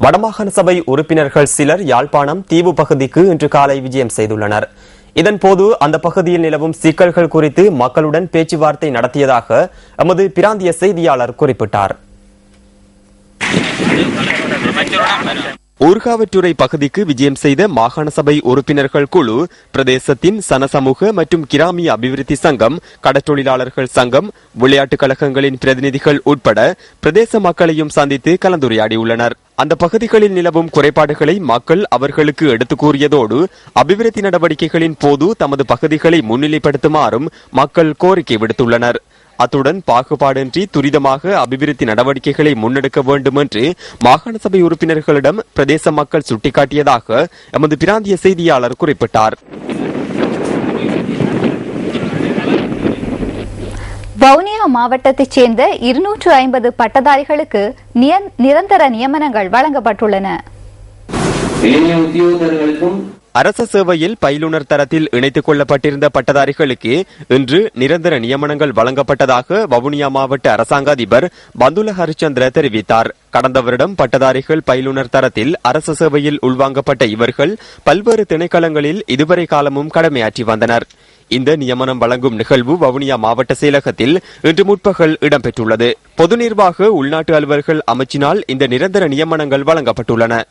வடமாகாண சபை உறுப்பினர்கள் சிலர் யாழ்ப்பாணம் தீவு பகுதிக்கு இன்று காலை விஜயம் செய்துள்ளனர். இதன்போது அந்த பகுதியில் நிலவும் சிக்கல்கள் குறித்து மக்களுடன் பேச்சுவார்த்தை நடத்தியதாக எமது பிராந்திய செய்தியாளர் குறிப்பிட்டார். ஊர்காவற்றுறை பகுதிக்கு விஜயம் செய்த மாகாண சபை உறுப்பினர்கள் குழு பிரதேசத்தின் சனசமூக மற்றும் கிராமிய அபிவிருத்தி சங்கம், கடற்றொழிலாளர்கள் சங்கம், விளையாட்டுக் கழகங்களின் பிரதிநிதிகள் உட்பட பிரதேச மக்களையும் சந்தித்து கலந்துரையாடியுள்ளனர். அந்த பகுதிகளில் நிலவும் குறைபாடுகளை மக்கள் அவர்களுக்கு எடுத்துக் கூறியதோடு அபிவிருத்தி நடவடிக்கைகளின் போது தமது பகுதிகளை முன்னிலைப்படுத்துமாறும் மக்கள் கோரிக்கை விடுத்துள்ளனர். அத்துடன் பாகுபாடின்றி துரிதமாக அபிவிருத்தி நடவடிக்கைகளை முன்னெடுக்க வேண்டும் என்று மாகாண சபை உறுப்பினர்களிடம் பிரதேச மக்கள் சுட்டிக்காட்டியதாக எமது பிராந்திய செய்தியாளர் குறிப்பிட்டார். வவுனியா மாவட்டத்தைச் சேர்ந்த 250 பட்டதாரிகளுக்கு நிரந்தர நியமனங்கள் வழங்கப்பட்டுள்ளன. அரச சேவையில் பயிலுனர் தரத்தில் இணைத்துக் கொள்ளப்பட்டிருந்த பட்டதாரிகளுக்கு இன்று நிரந்தர நியமனங்கள் வழங்கப்பட்டதாக வவுனியா மாவட்ட அரசாங்க அதிபர் பந்துல ஹரிச்சந்திர தெரிவித்தார். கடந்த வருடம் பட்டதாரிகள் பயிலுனர் தரத்தில் அரச சேவையில் உள்வாங்கப்பட்ட இவர்கள் பல்வேறு திணைக்களங்களில் இதுவரை காலமும் கடமையாற்றி வந்தனர். இந்த நியமனம் வழங்கும் நிகழ்வு வவுனியா மாவட்ட செயலகத்தில் இன்று முற்பகல் இடம்பெற்றுள்ளது. பொது நிர்வாக உள்நாட்டு அலுவலர்கள் அமைச்சினால் இந்த நிரந்தர நியமனங்கள் வழங்கப்பட்டுள்ளன.